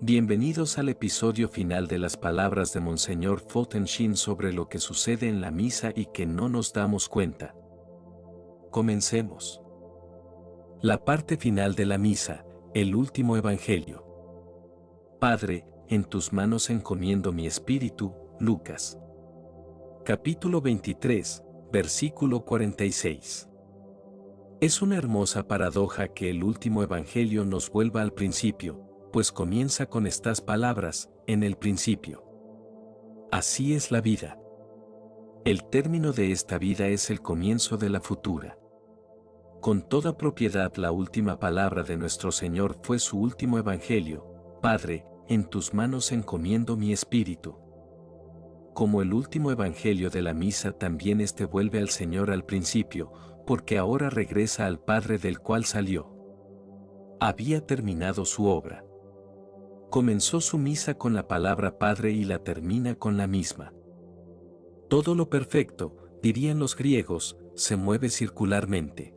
Bienvenidos al episodio final de las palabras de Monseñor Foten Shin sobre lo que sucede en la misa y que no nos damos cuenta. Comencemos. La parte final de la misa, el último evangelio. Padre, en tus manos encomiendo mi espíritu, Lucas. Capítulo 23, versículo 46. Es una hermosa paradoja que el último evangelio nos vuelva al principio, pues comienza con estas palabras, en el principio. Así es la vida. El término de esta vida es el comienzo de la futura. Con toda propiedad la última palabra de nuestro Señor fue su último evangelio, Padre, en tus manos encomiendo mi espíritu. Como el último evangelio de la misa también este vuelve al Señor al principio, porque ahora regresa al Padre del cual salió. Había terminado su obra. Comenzó su misa con la palabra Padre y la termina con la misma. Todo lo perfecto, dirían los griegos, se mueve circularmente.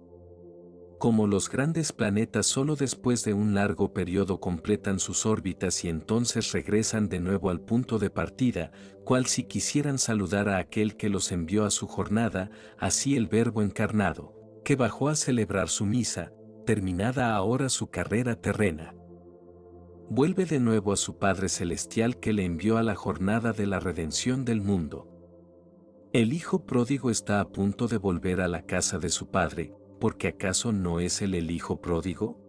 Como los grandes planetas solo después de un largo periodo completan sus órbitas y entonces regresan de nuevo al punto de partida, cual si quisieran saludar a aquel que los envió a su jornada, así el Verbo encarnado, que bajó a celebrar su misa, terminada ahora su carrera terrena, vuelve de nuevo a su Padre Celestial que le envió a la jornada de la redención del mundo. El Hijo pródigo está a punto de volver a la casa de su Padre, porque ¿acaso no es él el Hijo pródigo?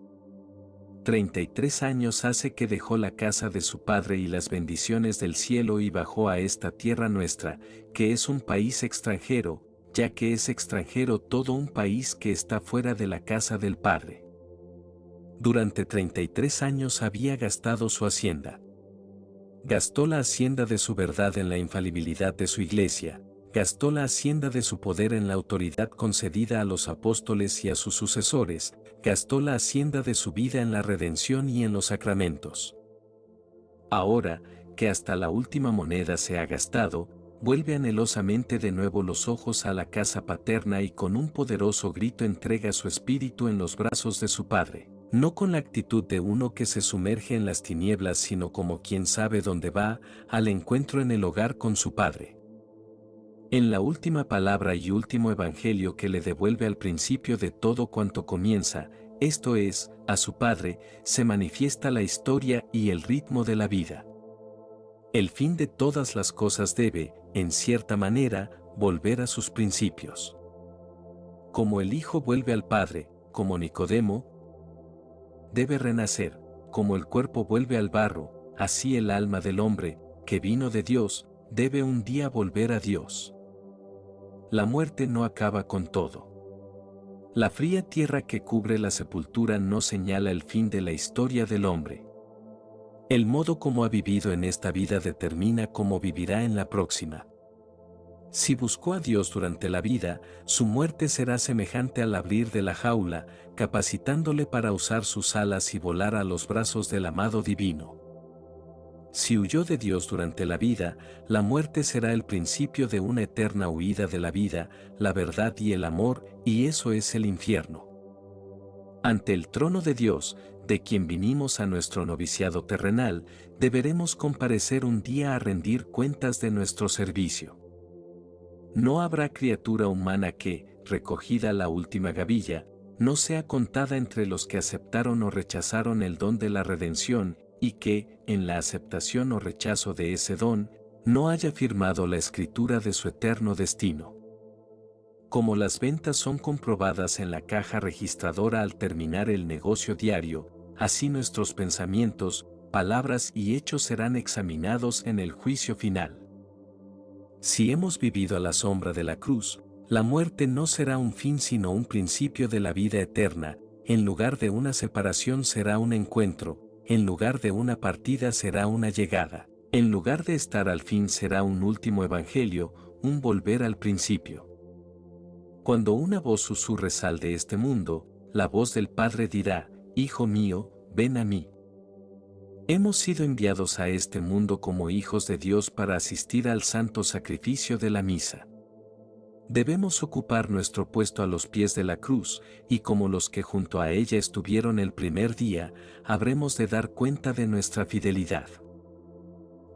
33 años hace que dejó la casa de su Padre y las bendiciones del cielo y bajó a esta tierra nuestra, que es un país extranjero, ya que es extranjero todo un país que está fuera de la casa del Padre. Durante 33 años había gastado su hacienda. Gastó la hacienda de su verdad en la infalibilidad de su iglesia, gastó la hacienda de su poder en la autoridad concedida a los apóstoles y a sus sucesores, gastó la hacienda de su vida en la redención y en los sacramentos. Ahora, que hasta la última moneda se ha gastado, vuelve anhelosamente de nuevo los ojos a la casa paterna y con un poderoso grito entrega su espíritu en los brazos de su Padre. No con la actitud de uno que se sumerge en las tinieblas, sino como quien sabe dónde va, al encuentro en el hogar con su Padre. En la última palabra y último evangelio que le devuelve al principio de todo cuanto comienza, esto es, a su Padre, se manifiesta la historia y el ritmo de la vida. El fin de todas las cosas debe, en cierta manera, volver a sus principios. Como el Hijo vuelve al Padre, como Nicodemo, debe renacer, como el cuerpo vuelve al barro, así el alma del hombre, que vino de Dios, debe un día volver a Dios. La muerte no acaba con todo. La fría tierra que cubre la sepultura no señala el fin de la historia del hombre. El modo como ha vivido en esta vida determina cómo vivirá en la próxima. Si buscó a Dios durante la vida, su muerte será semejante al abrir de la jaula, capacitándole para usar sus alas y volar a los brazos del amado divino. Si huyó de Dios durante la vida, la muerte será el principio de una eterna huida de la vida, la verdad y el amor, y eso es el infierno. Ante el trono de Dios, de quien vinimos a nuestro noviciado terrenal, deberemos comparecer un día a rendir cuentas de nuestro servicio. No habrá criatura humana que, recogida la última gavilla, no sea contada entre los que aceptaron o rechazaron el don de la redención, y que, en la aceptación o rechazo de ese don, no haya firmado la escritura de su eterno destino. Como las ventas son comprobadas en la caja registradora al terminar el negocio diario, así nuestros pensamientos, palabras y hechos serán examinados en el juicio final. Si hemos vivido a la sombra de la cruz, la muerte no será un fin sino un principio de la vida eterna, en lugar de una separación será un encuentro, en lugar de una partida será una llegada, en lugar de estar al fin será un último evangelio, un volver al principio. Cuando una voz susurre sal de este mundo, la voz del Padre dirá, Hijo mío, ven a mí. Hemos sido enviados a este mundo como hijos de Dios para asistir al santo sacrificio de la misa. Debemos ocupar nuestro puesto a los pies de la cruz, y como los que junto a ella estuvieron el primer día, habremos de dar cuenta de nuestra fidelidad.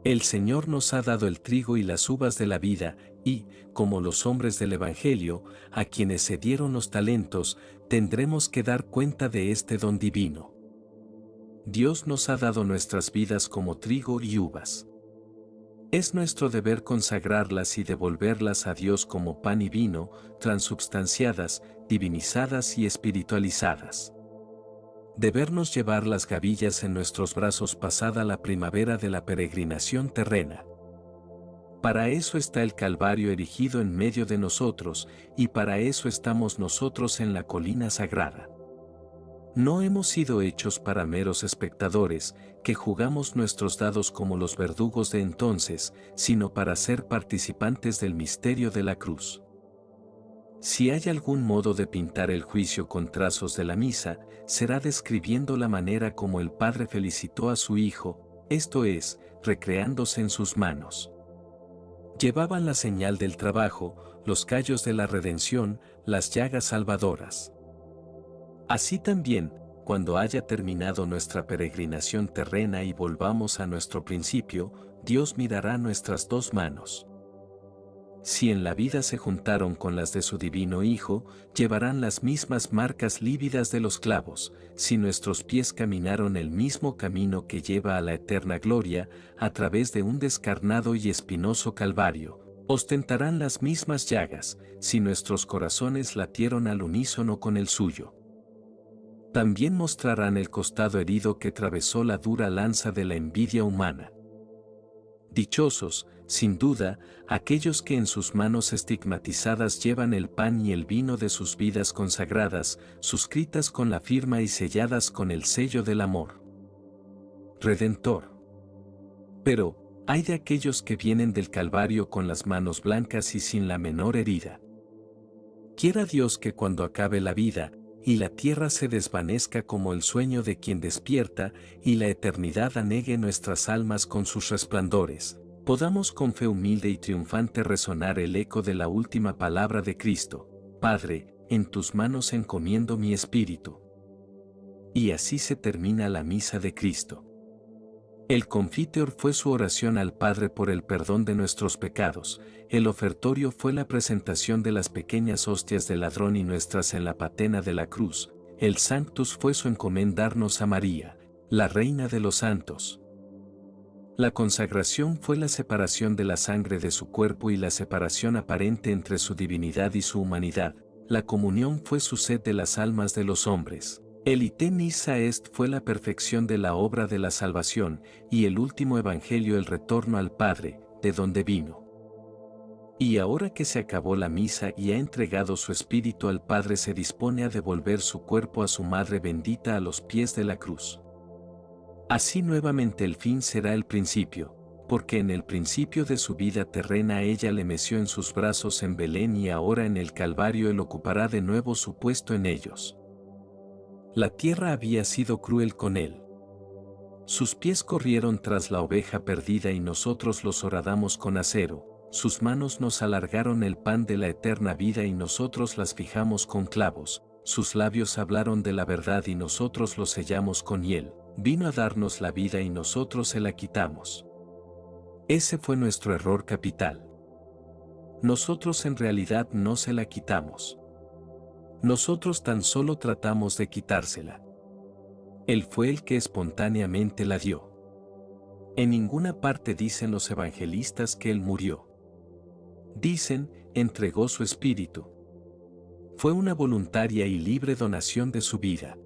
El Señor nos ha dado el trigo y las uvas de la vida, y, como los hombres del Evangelio, a quienes se dieron los talentos, tendremos que dar cuenta de este don divino. Dios nos ha dado nuestras vidas como trigo y uvas. Es nuestro deber consagrarlas y devolverlas a Dios como pan y vino, transubstanciadas, divinizadas y espiritualizadas. Debernos llevar las gavillas en nuestros brazos pasada la primavera de la peregrinación terrena. Para eso está el Calvario erigido en medio de nosotros, y para eso estamos nosotros en la colina sagrada. No hemos sido hechos para meros espectadores, que jugamos nuestros dados como los verdugos de entonces, sino para ser participantes del misterio de la cruz. Si hay algún modo de pintar el juicio con trazos de la misa, será describiendo la manera como el Padre felicitó a su Hijo, esto es, recreándose en sus manos. Llevaban la señal del trabajo, los callos de la redención, las llagas salvadoras. Así también, cuando haya terminado nuestra peregrinación terrena y volvamos a nuestro principio, Dios mirará nuestras dos manos. Si en la vida se juntaron con las de su divino Hijo, llevarán las mismas marcas lívidas de los clavos. Si nuestros pies caminaron el mismo camino que lleva a la eterna gloria, a través de un descarnado y espinoso calvario, ostentarán las mismas llagas. Si nuestros corazones latieron al unísono con el suyo, también mostrarán el costado herido que atravesó la dura lanza de la envidia humana. Dichosos, sin duda, aquellos que en sus manos estigmatizadas llevan el pan y el vino de sus vidas consagradas, suscritas con la firma y selladas con el sello del amor Redentor. Pero, ay de aquellos que vienen del Calvario con las manos blancas y sin la menor herida. Quiera Dios que cuando acabe la vida, y la tierra se desvanezca como el sueño de quien despierta, y la eternidad anegue nuestras almas con sus resplandores, podamos con fe humilde y triunfante resonar el eco de la última palabra de Cristo: Padre, en tus manos encomiendo mi espíritu. Y así se termina la misa de Cristo. El confiteor fue su oración al Padre por el perdón de nuestros pecados, el ofertorio fue la presentación de las pequeñas hostias del ladrón y nuestras en la patena de la cruz, el Sanctus fue su encomendarnos a María, la Reina de los Santos. La consagración fue la separación de la sangre de su cuerpo y la separación aparente entre su divinidad y su humanidad, la comunión fue su sed de las almas de los hombres. El ite missa est fue la perfección de la obra de la salvación, y el último evangelio el retorno al Padre, de donde vino. Y ahora que se acabó la misa y ha entregado su espíritu al Padre, se dispone a devolver su cuerpo a su Madre bendita a los pies de la cruz. Así nuevamente el fin será el principio, porque en el principio de su vida terrena ella le meció en sus brazos en Belén y ahora en el Calvario él ocupará de nuevo su puesto en ellos. La tierra había sido cruel con él. Sus pies corrieron tras la oveja perdida y nosotros los horadamos con acero, sus manos nos alargaron el pan de la eterna vida y nosotros las fijamos con clavos, sus labios hablaron de la verdad y nosotros los sellamos con hiel, vino a darnos la vida y nosotros se la quitamos. Ese fue nuestro error capital. Nosotros en realidad no se la quitamos. Nosotros tan solo tratamos de quitársela. Él fue el que espontáneamente la dio. En ninguna parte dicen los evangelistas que él murió. Dicen, entregó su espíritu. Fue una voluntaria y libre donación de su vida.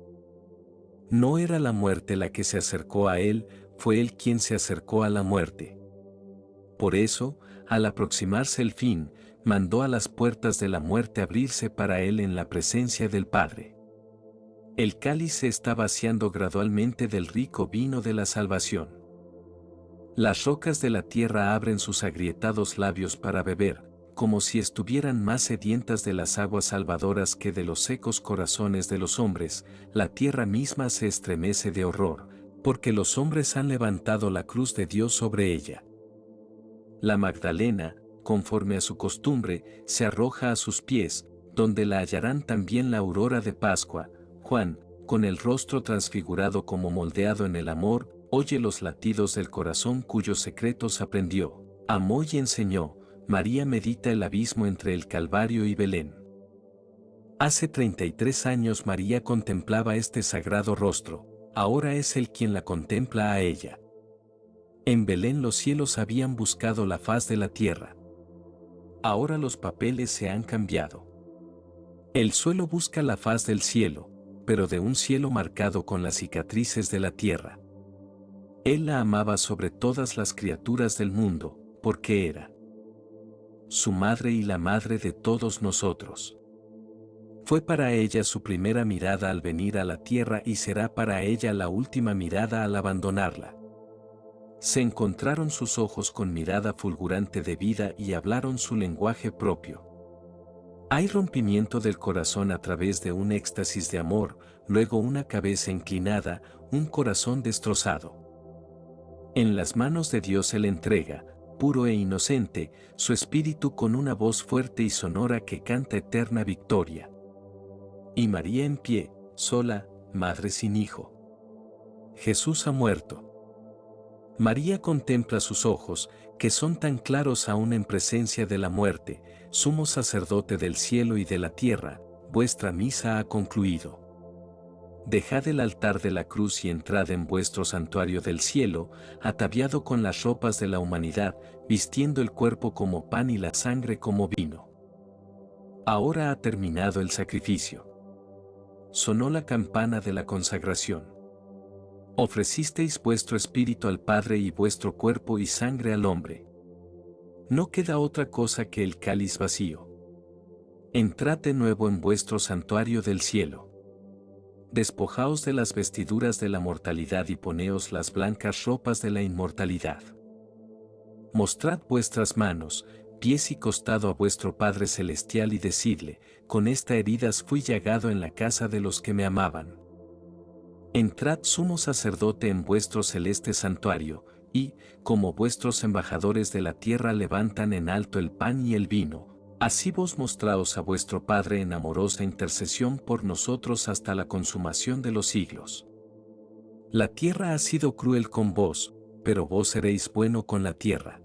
No era la muerte la que se acercó a él, fue él quien se acercó a la muerte. Por eso, al aproximarse el fin, mandó a las puertas de la muerte abrirse para él en la presencia del Padre. El cáliz se está vaciando gradualmente del rico vino de la salvación. Las rocas de la tierra abren sus agrietados labios para beber, como si estuvieran más sedientas de las aguas salvadoras que de los secos corazones de los hombres. La tierra misma se estremece de horror, porque los hombres han levantado la cruz de Dios sobre ella. La Magdalena, conforme a su costumbre, se arroja a sus pies, donde la hallarán también la aurora de Pascua. Juan, con el rostro transfigurado como moldeado en el amor, oye los latidos del corazón cuyos secretos aprendió, amó y enseñó. María medita el abismo entre el Calvario y Belén. Hace 33 años María contemplaba este sagrado rostro, ahora es Él quien la contempla a ella. En Belén los cielos habían buscado la faz de la tierra. Ahora los papeles se han cambiado. El suelo busca la faz del cielo, pero de un cielo marcado con las cicatrices de la tierra. Él la amaba sobre todas las criaturas del mundo, porque era su madre y la madre de todos nosotros. Fue para ella su primera mirada al venir a la tierra y será para ella la última mirada al abandonarla. Se encontraron sus ojos con mirada fulgurante de vida y hablaron su lenguaje propio. Hay rompimiento del corazón a través de un éxtasis de amor, luego una cabeza inclinada, un corazón destrozado. En las manos de Dios Él entrega, puro e inocente, su espíritu con una voz fuerte y sonora que canta eterna victoria. Y María en pie, sola, madre sin hijo. Jesús ha muerto. María contempla sus ojos, que son tan claros aún en presencia de la muerte, sumo sacerdote del cielo y de la tierra, vuestra misa ha concluido. Dejad el altar de la cruz y entrad en vuestro santuario del cielo, ataviado con las ropas de la humanidad, vistiendo el cuerpo como pan y la sangre como vino. Ahora ha terminado el sacrificio. Sonó la campana de la consagración. Ofrecisteis vuestro espíritu al Padre y vuestro cuerpo y sangre al hombre. No queda otra cosa que el cáliz vacío. Entrad de nuevo en vuestro santuario del cielo. Despojaos de las vestiduras de la mortalidad y poneos las blancas ropas de la inmortalidad. Mostrad vuestras manos, pies y costado a vuestro Padre Celestial y decidle, con esta heridas fui llagado en la casa de los que me amaban. Entrad sumo sacerdote en vuestro celeste santuario, y, como vuestros embajadores de la tierra levantan en alto el pan y el vino, así vos mostraos a vuestro Padre en amorosa intercesión por nosotros hasta la consumación de los siglos. La tierra ha sido cruel con vos, pero vos seréis bueno con la tierra.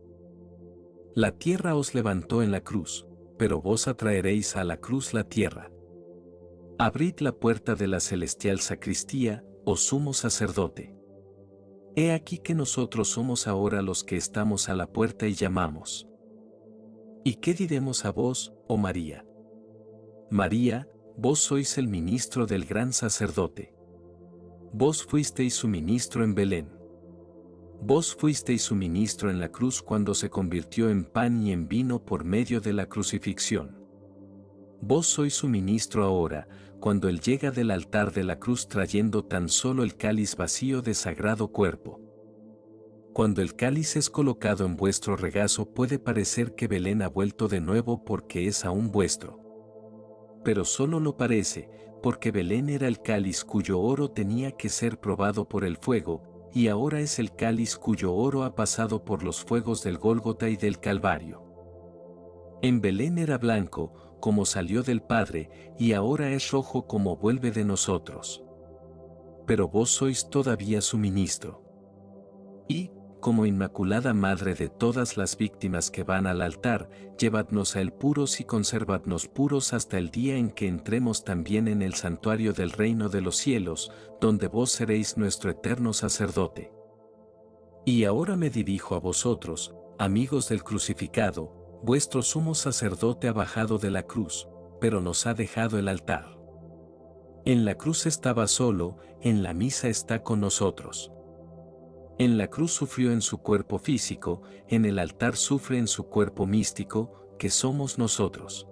La tierra os levantó en la cruz, pero vos atraeréis a la cruz la tierra. Abrid la puerta de la celestial sacristía, oh sumo sacerdote. He aquí que nosotros somos ahora los que estamos a la puerta y llamamos. ¿Y qué diremos a vos, oh María? María, vos sois el ministro del gran sacerdote. Vos fuisteis su ministro en Belén. Vos fuisteis su ministro en la cruz cuando se convirtió en pan y en vino por medio de la crucifixión. Vos sois su ministro ahora, cuando Él llega del altar de la cruz trayendo tan solo el cáliz vacío de sagrado cuerpo. Cuando el cáliz es colocado en vuestro regazo puede parecer que Belén ha vuelto de nuevo porque es aún vuestro. Pero solo lo parece, porque Belén era el cáliz cuyo oro tenía que ser probado por el fuego, y ahora es el cáliz cuyo oro ha pasado por los fuegos del Gólgota y del Calvario. En Belén era blanco, como salió del Padre, y ahora es rojo como vuelve de nosotros. Pero vos sois todavía su ministro. Y, como Inmaculada Madre de todas las víctimas que van al altar, llevadnos a él puros y conservadnos puros hasta el día en que entremos también en el santuario del reino de los cielos, donde vos seréis nuestro eterno sacerdote. Y ahora me dirijo a vosotros, amigos del crucificado, vuestro sumo sacerdote ha bajado de la cruz, pero nos ha dejado el altar. En la cruz estaba solo, en la misa está con nosotros. En la cruz sufrió en su cuerpo físico, en el altar sufre en su cuerpo místico, que somos nosotros.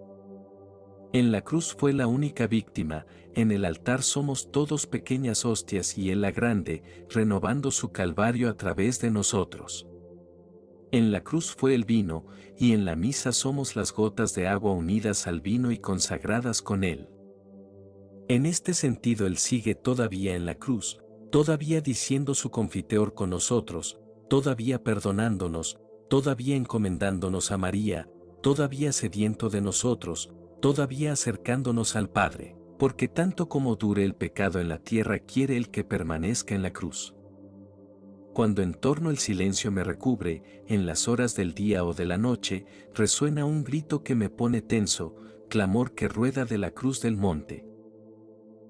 En la cruz fue la única víctima, en el altar somos todos pequeñas hostias y él la grande, renovando su calvario a través de nosotros. En la cruz fue el vino, y en la misa somos las gotas de agua unidas al vino y consagradas con él. En este sentido él sigue todavía en la cruz, todavía diciendo su confiteor con nosotros, todavía perdonándonos, todavía encomendándonos a María, todavía sediento de nosotros, todavía acercándonos al Padre, porque tanto como dure el pecado en la tierra quiere el que permanezca en la cruz. Cuando en torno el silencio me recubre, en las horas del día o de la noche, resuena un grito que me pone tenso, clamor que rueda de la cruz del monte.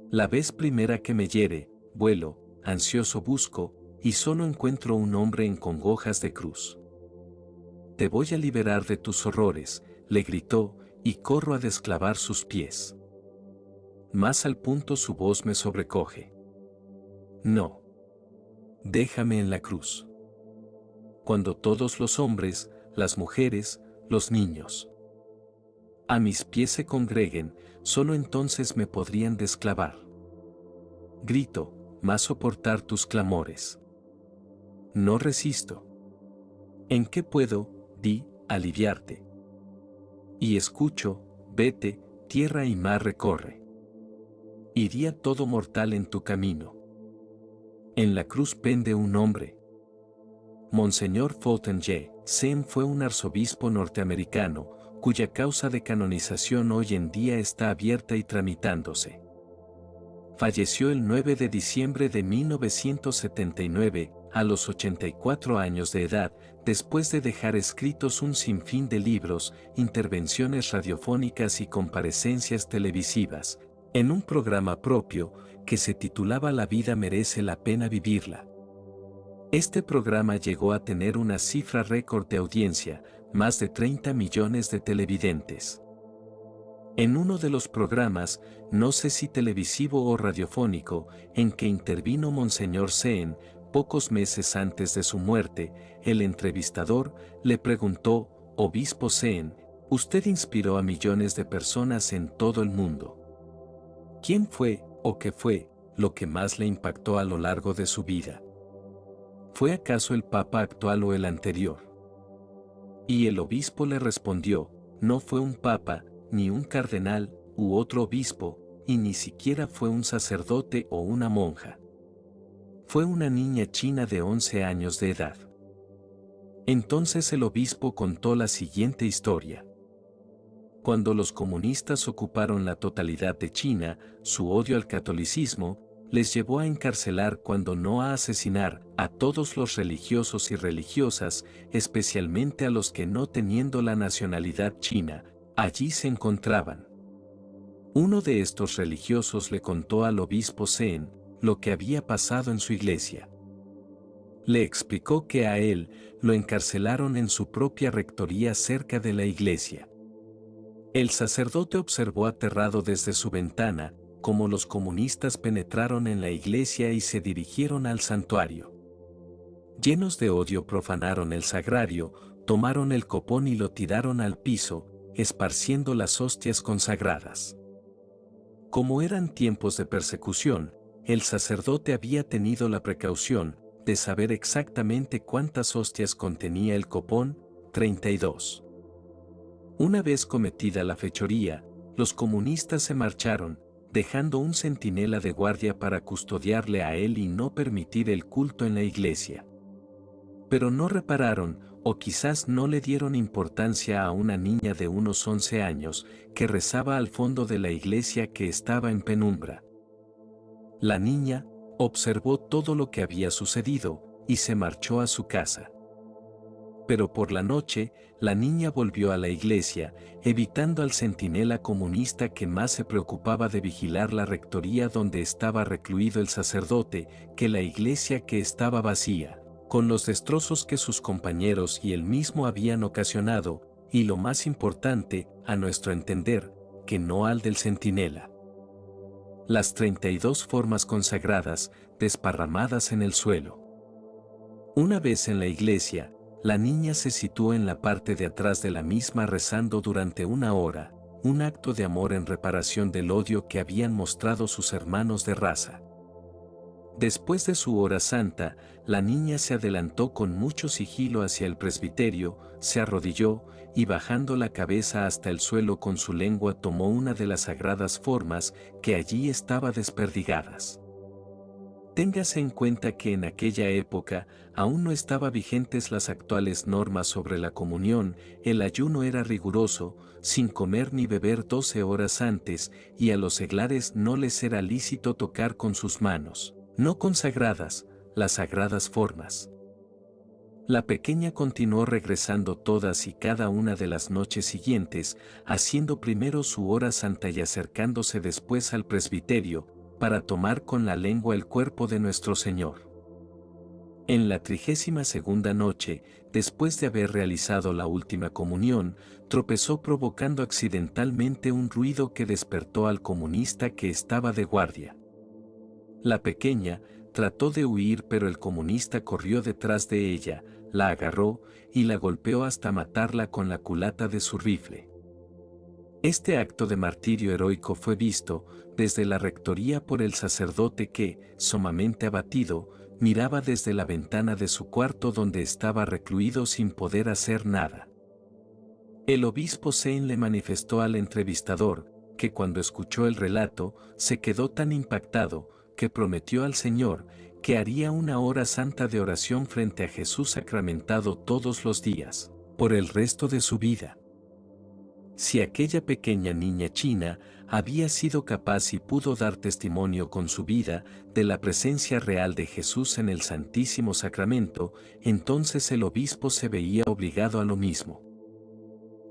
La vez primera que me hiere, vuelo, ansioso busco, y solo encuentro un hombre en congojas de cruz. Te voy a liberar de tus horrores, le gritó, y corro a desclavar sus pies. Más al punto su voz me sobrecoge. No. Déjame en la cruz. Cuando todos los hombres, las mujeres, los niños a mis pies se congreguen, solo entonces me podrían desclavar. Grito, más soportar tus clamores. No resisto. ¿En qué puedo, di, aliviarte? Y escucho, vete, tierra y mar recorre. Iría todo mortal en tu camino. En la cruz pende un hombre. Monseñor Fulton J. Sheen fue un arzobispo norteamericano, cuya causa de canonización hoy en día está abierta y tramitándose. Falleció el 9 de diciembre de 1979, a los 84 años de edad, después de dejar escritos un sinfín de libros, intervenciones radiofónicas y comparecencias televisivas, en un programa propio, que se titulaba La vida merece la pena vivirla. Este programa llegó a tener una cifra récord de audiencia, más de 30 millones de televidentes. En uno de los programas, no sé si televisivo o radiofónico, en que intervino Monseñor Sheen, pocos meses antes de su muerte, el entrevistador le preguntó, Obispo Sheen, usted inspiró a millones de personas en todo el mundo. ¿Quién fue, o qué fue, lo que más le impactó a lo largo de su vida? ¿Fue acaso el Papa actual o el anterior? Y el obispo le respondió, no fue un papa, ni un cardenal, u otro obispo, y ni siquiera fue un sacerdote o una monja. Fue una niña china de 11 años de edad. Entonces el obispo contó la siguiente historia. Cuando los comunistas ocuparon la totalidad de China, su odio al catolicismo les llevó a encarcelar cuando no a asesinar a todos los religiosos y religiosas, especialmente a los que no teniendo la nacionalidad china, allí se encontraban. Uno de estos religiosos le contó al obispo Sheen lo que había pasado en su iglesia. Le explicó que a él lo encarcelaron en su propia rectoría cerca de la iglesia. El sacerdote observó aterrado desde su ventana cómo los comunistas penetraron en la iglesia y se dirigieron al santuario. Llenos de odio profanaron el sagrario, tomaron el copón y lo tiraron al piso, esparciendo las hostias consagradas. Como eran tiempos de persecución, el sacerdote había tenido la precaución de saber exactamente cuántas hostias contenía el copón, 32. Una vez cometida la fechoría, los comunistas se marcharon, dejando un centinela de guardia para custodiarle a él y no permitir el culto en la iglesia. Pero no repararon, o quizás no le dieron importancia a una niña de unos 11 años, que rezaba al fondo de la iglesia que estaba en penumbra. La niña observó todo lo que había sucedido, y se marchó a su casa. Pero por la noche, la niña volvió a la iglesia, evitando al centinela comunista que más se preocupaba de vigilar la rectoría donde estaba recluido el sacerdote, que la iglesia que estaba vacía, con los destrozos que sus compañeros y él mismo habían ocasionado, y lo más importante, a nuestro entender, que no al del centinela. Las 32 formas consagradas, desparramadas en el suelo. Una vez en la iglesia, la niña se situó en la parte de atrás de la misma rezando durante una hora, un acto de amor en reparación del odio que habían mostrado sus hermanos de raza. Después de su hora santa, la niña se adelantó con mucho sigilo hacia el presbiterio, se arrodilló, y bajando la cabeza hasta el suelo con su lengua tomó una de las sagradas formas que allí estaba desperdigadas. Téngase en cuenta que en aquella época aún no estaban vigentes las actuales normas sobre la comunión, el ayuno era riguroso, sin comer ni beber 12 horas antes, y a los seglares no les era lícito tocar con sus manos, no consagradas, las sagradas formas. La pequeña continuó regresando todas y cada una de las noches siguientes, haciendo primero su hora santa y acercándose después al presbiterio, para tomar con la lengua el cuerpo de nuestro Señor. En la 32ª noche, después de haber realizado la última comunión, tropezó provocando accidentalmente un ruido que despertó al comunista que estaba de guardia. La pequeña trató de huir, pero el comunista corrió detrás de ella, la agarró y la golpeó hasta matarla con la culata de su rifle. Este acto de martirio heroico fue visto desde la rectoría por el sacerdote que, sumamente abatido, miraba desde la ventana de su cuarto donde estaba recluido sin poder hacer nada. El obispo Sein le manifestó al entrevistador que cuando escuchó el relato se quedó tan impactado que prometió al Señor que haría una hora santa de oración frente a Jesús sacramentado todos los días, por el resto de su vida. Si aquella pequeña niña china había sido capaz y pudo dar testimonio con su vida de la presencia real de Jesús en el Santísimo Sacramento, entonces el obispo se veía obligado a lo mismo.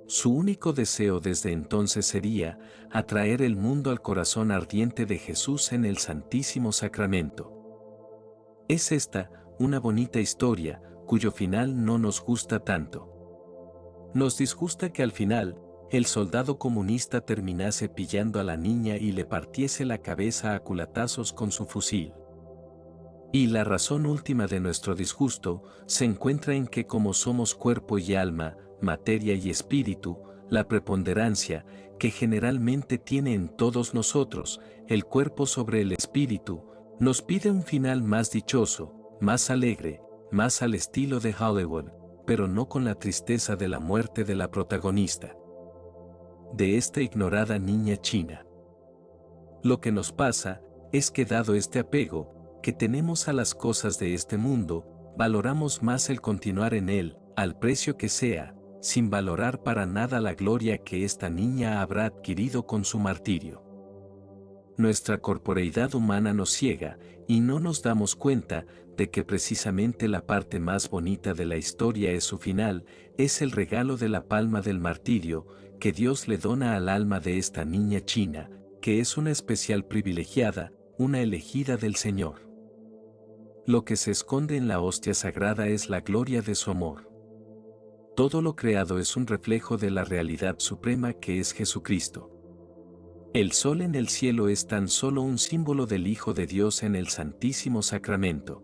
Su único deseo desde entonces sería atraer el mundo al corazón ardiente de Jesús en el Santísimo Sacramento. Es esta una bonita historia, cuyo final no nos gusta tanto. Nos disgusta que al final, el soldado comunista terminase pillando a la niña y le partiese la cabeza a culatazos con su fusil. Y la razón última de nuestro disgusto se encuentra en que como somos cuerpo y alma, materia y espíritu, la preponderancia que generalmente tiene en todos nosotros el cuerpo sobre el espíritu, nos pide un final más dichoso, más alegre, más al estilo de Hollywood, pero no con la tristeza de la muerte de la protagonista. De esta ignorada niña china. Lo que nos pasa es que dado este apego que tenemos a las cosas de este mundo, valoramos más el continuar en él, al precio que sea, sin valorar para nada la gloria que esta niña habrá adquirido con su martirio. Nuestra corporeidad humana nos ciega y no nos damos cuenta de que precisamente la parte más bonita de la historia es su final, es el regalo de la palma del martirio que Dios le dona al alma de esta niña china, que es una especial privilegiada, una elegida del Señor. Lo que se esconde en la hostia sagrada es la gloria de su amor. Todo lo creado es un reflejo de la realidad suprema que es Jesucristo. El sol en el cielo es tan solo un símbolo del Hijo de Dios en el Santísimo Sacramento.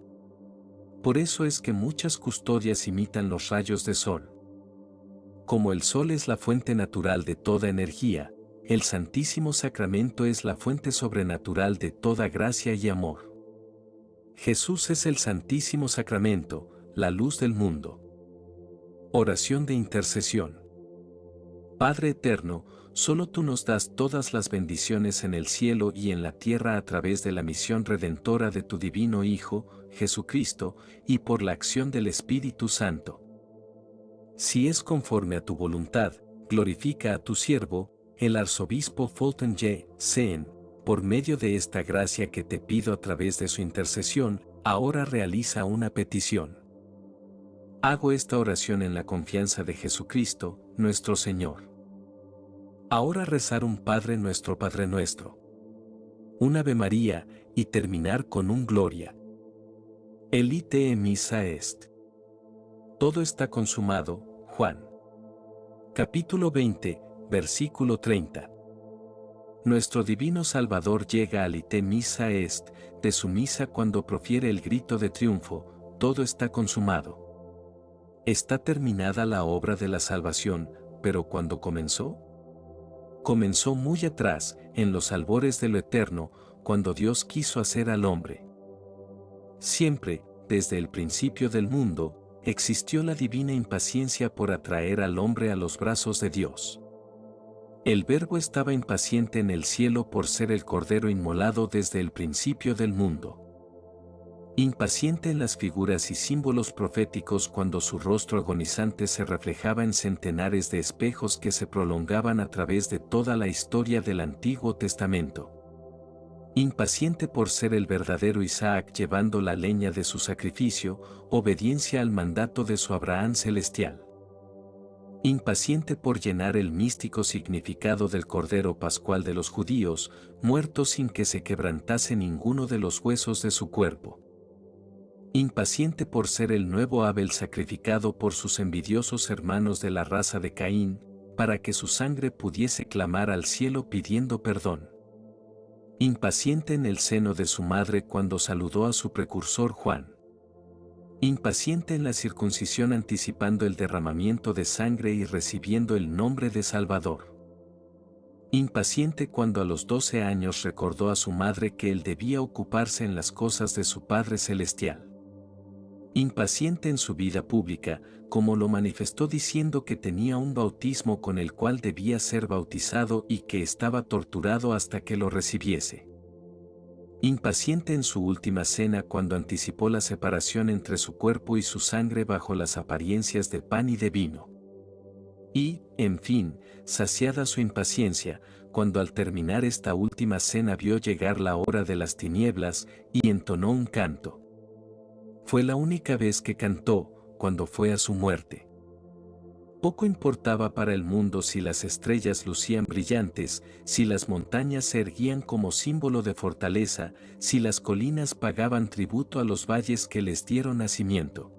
Por eso es que muchas custodias imitan los rayos de sol. Como el sol es la fuente natural de toda energía, el Santísimo Sacramento es la fuente sobrenatural de toda gracia y amor. Jesús es el Santísimo Sacramento, la luz del mundo. Oración de intercesión. Padre eterno, solo tú nos das todas las bendiciones en el cielo y en la tierra a través de la misión redentora de tu divino Hijo, Jesucristo, y por la acción del Espíritu Santo. Si es conforme a tu voluntad, glorifica a tu siervo, el arzobispo Fulton J. Sein, por medio de esta gracia que te pido a través de su intercesión, ahora realiza una petición. Hago esta oración en la confianza de Jesucristo, nuestro Señor. Ahora rezar un Padre Nuestro, un Ave María, y terminar con un Gloria. El ite missa est. Todo está consumado, Juan. Capítulo 20, versículo 30. Nuestro divino Salvador llega al ite missa est de su misa cuando profiere el grito de triunfo, todo está consumado. Está terminada la obra de la salvación, pero ¿cuándo comenzó? Comenzó muy atrás, en los albores de lo eterno, cuando Dios quiso hacer al hombre. Siempre, desde el principio del mundo, existió la divina impaciencia por atraer al hombre a los brazos de Dios. El Verbo estaba impaciente en el cielo por ser el Cordero inmolado desde el principio del mundo. Impaciente en las figuras y símbolos proféticos cuando su rostro agonizante se reflejaba en centenares de espejos que se prolongaban a través de toda la historia del Antiguo Testamento. Impaciente por ser el verdadero Isaac llevando la leña de su sacrificio, obediencia al mandato de su Abraham celestial. Impaciente por llenar el místico significado del Cordero Pascual de los judíos, muerto sin que se quebrantase ninguno de los huesos de su cuerpo. Impaciente por ser el nuevo Abel sacrificado por sus envidiosos hermanos de la raza de Caín, para que su sangre pudiese clamar al cielo pidiendo perdón. Impaciente en el seno de su madre cuando saludó a su precursor Juan. Impaciente en la circuncisión anticipando el derramamiento de sangre y recibiendo el nombre de Salvador. Impaciente cuando a los 12 años recordó a su madre que él debía ocuparse en las cosas de su Padre Celestial. Impaciente en su vida pública, como lo manifestó diciendo que tenía un bautismo con el cual debía ser bautizado y que estaba torturado hasta que lo recibiese. Impaciente en su última cena cuando anticipó la separación entre su cuerpo y su sangre bajo las apariencias de pan y de vino. Y, en fin, saciada su impaciencia, cuando al terminar esta última cena vio llegar la hora de las tinieblas y entonó un canto. Fue la única vez que cantó, cuando fue a su muerte. Poco importaba para el mundo si las estrellas lucían brillantes, si las montañas se erguían como símbolo de fortaleza, si las colinas pagaban tributo a los valles que les dieron nacimiento.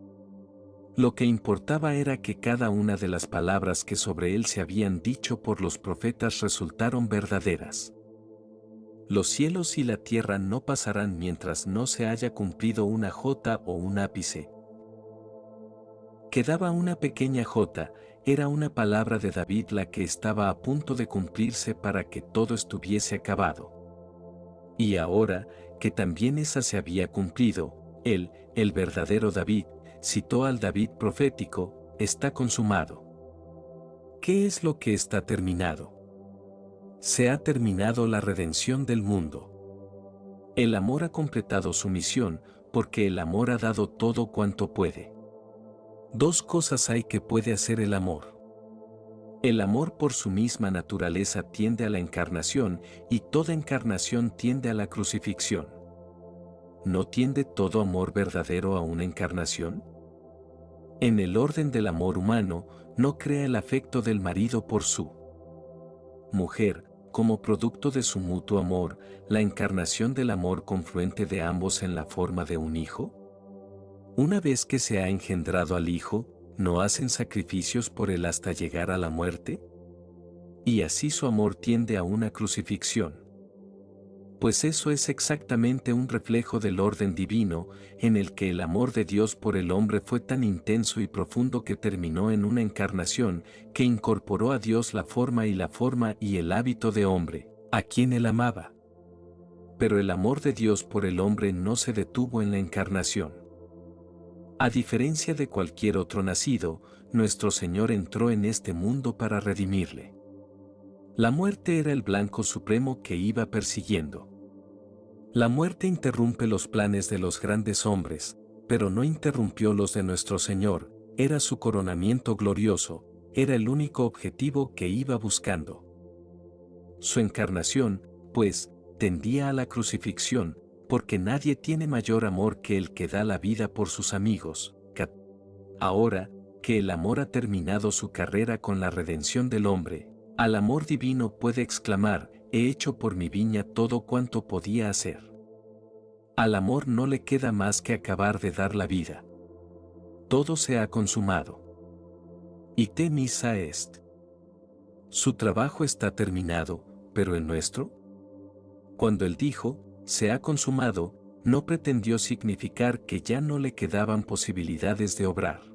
Lo que importaba era que cada una de las palabras que sobre él se habían dicho por los profetas resultaron verdaderas. Los cielos y la tierra no pasarán mientras no se haya cumplido una jota o un ápice. Quedaba una pequeña jota, era una palabra de David la que estaba a punto de cumplirse para que todo estuviese acabado. Y ahora, que también esa se había cumplido, él, el verdadero David, citó al David profético, está consumado. ¿Qué es lo que está terminado? Se ha terminado la redención del mundo. El amor ha completado su misión, porque el amor ha dado todo cuanto puede. Dos cosas hay que puede hacer el amor. El amor por su misma naturaleza tiende a la encarnación, y toda encarnación tiende a la crucifixión. ¿No tiende todo amor verdadero a una encarnación? En el orden del amor humano, no crea el afecto del marido por su mujer, como producto de su mutuo amor, la encarnación del amor confluente de ambos en la forma de un hijo? Una vez que se ha engendrado al hijo, ¿no hacen sacrificios por él hasta llegar a la muerte? Y así su amor tiende a una crucifixión. Pues eso es exactamente un reflejo del orden divino, en el que el amor de Dios por el hombre fue tan intenso y profundo que terminó en una encarnación, que incorporó a Dios la forma y el hábito de hombre, a quien él amaba. Pero el amor de Dios por el hombre no se detuvo en la encarnación. A diferencia de cualquier otro nacido, nuestro Señor entró en este mundo para redimirle. La muerte era el blanco supremo que iba persiguiendo. La muerte interrumpe los planes de los grandes hombres, pero no interrumpió los de nuestro Señor, era su coronamiento glorioso, era el único objetivo que iba buscando. Su encarnación, pues, tendía a la crucifixión, porque nadie tiene mayor amor que el que da la vida por sus amigos. Ahora, que el amor ha terminado su carrera con la redención del hombre, al amor divino puede exclamar, he hecho por mi viña todo cuanto podía hacer. Al amor no le queda más que acabar de dar la vida. Todo se ha consumado. Ite missa est. Su trabajo está terminado, pero el nuestro. Cuando él dijo, se ha consumado, no pretendió significar que ya no le quedaban posibilidades de obrar.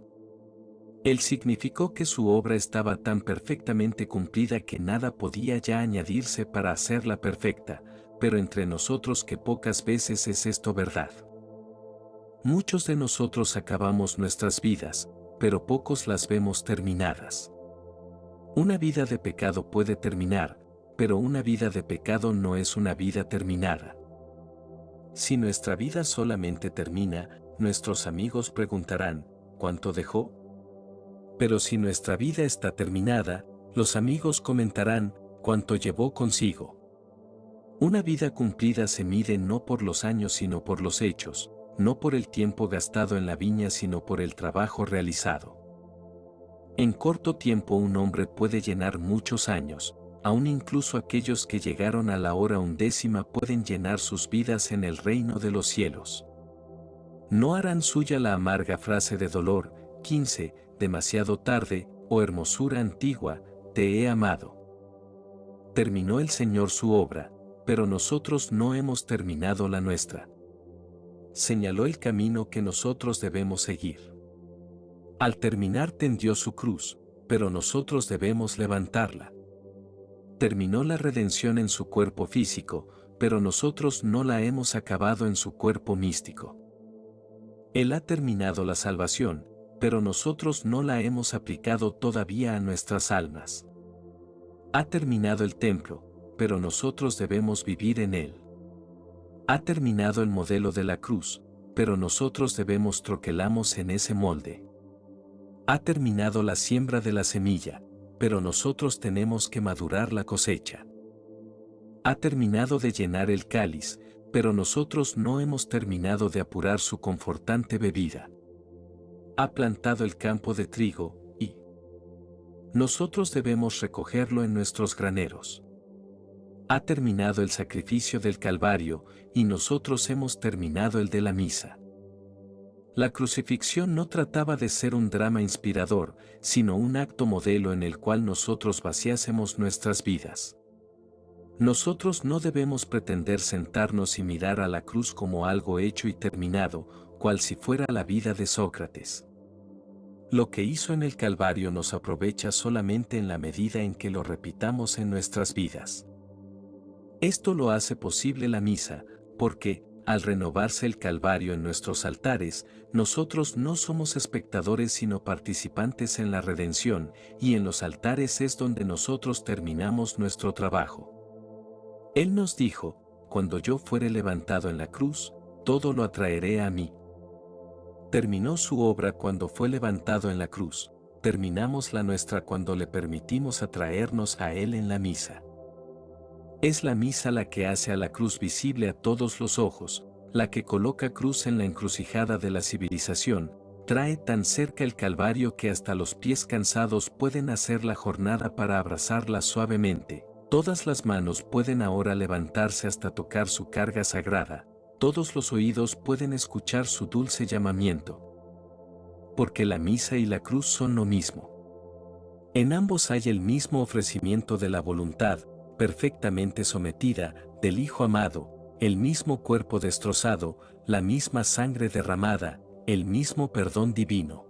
Él significó que su obra estaba tan perfectamente cumplida que nada podía ya añadirse para hacerla perfecta, pero entre nosotros que pocas veces es esto verdad. Muchos de nosotros acabamos nuestras vidas, pero pocos las vemos terminadas. Una vida de pecado puede terminar, pero una vida de pecado no es una vida terminada. Si nuestra vida solamente termina, nuestros amigos preguntarán, ¿cuánto dejó? Pero si nuestra vida está terminada, los amigos comentarán, ¿cuánto llevó consigo? Una vida cumplida se mide no por los años sino por los hechos, no por el tiempo gastado en la viña sino por el trabajo realizado. En corto tiempo un hombre puede llenar muchos años, aun incluso aquellos que llegaron a la hora 1/10 pueden llenar sus vidas en el reino de los cielos. No harán suya la amarga frase de dolor, 15, demasiado tarde, oh hermosura antigua, te he amado. Terminó el Señor su obra, pero nosotros no hemos terminado la nuestra. Señaló el camino que nosotros debemos seguir. Al terminar tendió su cruz, pero nosotros debemos levantarla. Terminó la redención en su cuerpo físico, pero nosotros no la hemos acabado en su cuerpo místico. Él ha terminado la salvación, pero nosotros no la hemos aplicado todavía a nuestras almas. Ha terminado el templo, pero nosotros debemos vivir en él. Ha terminado el modelo de la cruz, pero nosotros debemos troquelamos en ese molde. Ha terminado la siembra de la semilla, pero nosotros tenemos que madurar la cosecha. Ha terminado de llenar el cáliz, pero nosotros no hemos terminado de apurar su confortante bebida. Ha plantado el campo de trigo, y nosotros debemos recogerlo en nuestros graneros. Ha terminado el sacrificio del Calvario, y nosotros hemos terminado el de la misa. La crucifixión no trataba de ser un drama inspirador, sino un acto modelo en el cual nosotros vaciásemos nuestras vidas. Nosotros no debemos pretender sentarnos y mirar a la cruz como algo hecho y terminado, cual si fuera la vida de Sócrates. Lo que hizo en el Calvario nos aprovecha solamente en la medida en que lo repitamos en nuestras vidas. Esto lo hace posible la misa, porque, al renovarse el Calvario en nuestros altares, nosotros no somos espectadores sino participantes en la redención, y en los altares es donde nosotros terminamos nuestro trabajo. Él nos dijo, cuando yo fuere levantado en la cruz, todo lo atraeré a mí. Terminó su obra cuando fue levantado en la cruz, terminamos la nuestra cuando le permitimos atraernos a Él en la misa. Es la misa la que hace a la cruz visible a todos los ojos, la que coloca cruz en la encrucijada de la civilización, trae tan cerca el Calvario que hasta los pies cansados pueden hacer la jornada para abrazarla suavemente. Todas las manos pueden ahora levantarse hasta tocar su carga sagrada, todos los oídos pueden escuchar su dulce llamamiento. Porque la misa y la cruz son lo mismo. En ambos hay el mismo ofrecimiento de la voluntad, perfectamente sometida, del Hijo amado, el mismo cuerpo destrozado, la misma sangre derramada, el mismo perdón divino.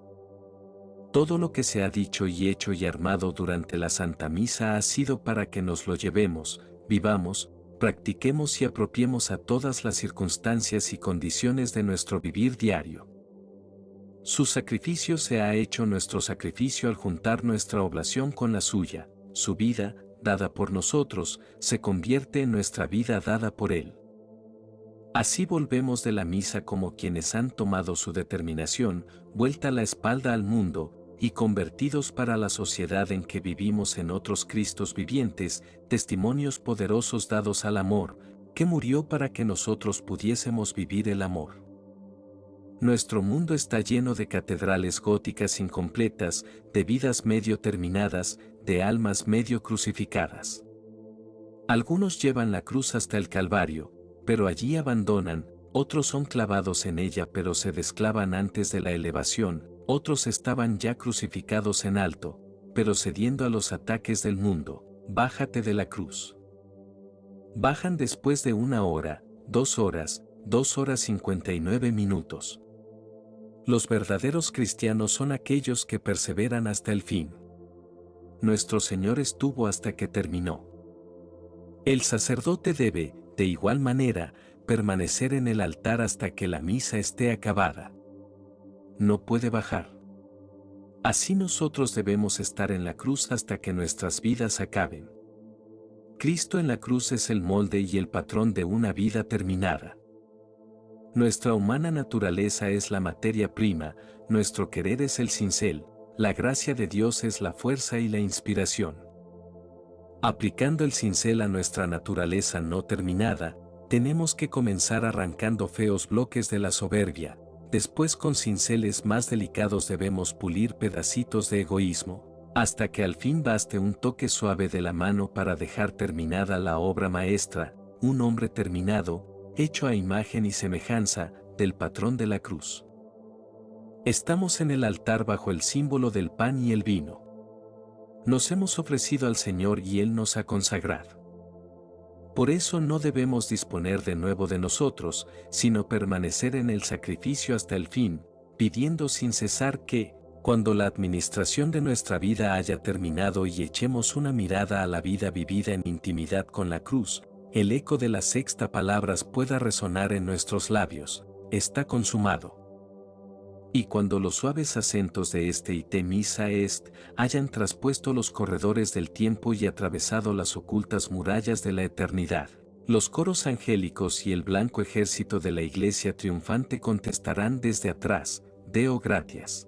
Todo lo que se ha dicho y hecho y armado durante la Santa Misa ha sido para que nos lo llevemos, vivamos, practiquemos y apropiemos a todas las circunstancias y condiciones de nuestro vivir diario. Su sacrificio se ha hecho nuestro sacrificio al juntar nuestra oblación con la suya, su vida, dada por nosotros, se convierte en nuestra vida dada por Él. Así volvemos de la misa como quienes han tomado su determinación, vuelta la espalda al mundo, y convertidos para la sociedad en que vivimos en otros Cristos vivientes, testimonios poderosos dados al amor, que murió para que nosotros pudiésemos vivir el amor. Nuestro mundo está lleno de catedrales góticas incompletas, de vidas medio terminadas, de almas medio crucificadas. Algunos llevan la cruz hasta el Calvario, pero allí abandonan, otros son clavados en ella pero se desclavan antes de la elevación, otros estaban ya crucificados en alto, pero cediendo a los ataques del mundo, bájate de la cruz. Bajan después de 1 hora, 2 horas, 2 horas 59 minutos. Los verdaderos cristianos son aquellos que perseveran hasta el fin. Nuestro Señor estuvo hasta que terminó. El sacerdote debe, de igual manera, permanecer en el altar hasta que la misa esté acabada. No puede bajar. Así nosotros debemos estar en la cruz hasta que nuestras vidas acaben. Cristo en la cruz es el molde y el patrón de una vida terminada. Nuestra humana naturaleza es la materia prima, nuestro querer es el cincel, la gracia de Dios es la fuerza y la inspiración. Aplicando el cincel a nuestra naturaleza no terminada, tenemos que comenzar arrancando feos bloques de la soberbia, después con cinceles más delicados debemos pulir pedacitos de egoísmo, hasta que al fin baste un toque suave de la mano para dejar terminada la obra maestra, un hombre terminado, hecho a imagen y semejanza del patrón de la cruz. Estamos en el altar bajo el símbolo del pan y el vino. Nos hemos ofrecido al Señor y Él nos ha consagrado. Por eso no debemos disponer de nuevo de nosotros, sino permanecer en el sacrificio hasta el fin, pidiendo sin cesar que, cuando la administración de nuestra vida haya terminado y echemos una mirada a la vida vivida en intimidad con la cruz, el eco de la sexta palabras pueda resonar en nuestros labios: está consumado. Y cuando los suaves acentos de este ite missa est hayan traspuesto los corredores del tiempo y atravesado las ocultas murallas de la eternidad, los coros angélicos y el blanco ejército de la Iglesia triunfante contestarán desde atrás: Deo gratias.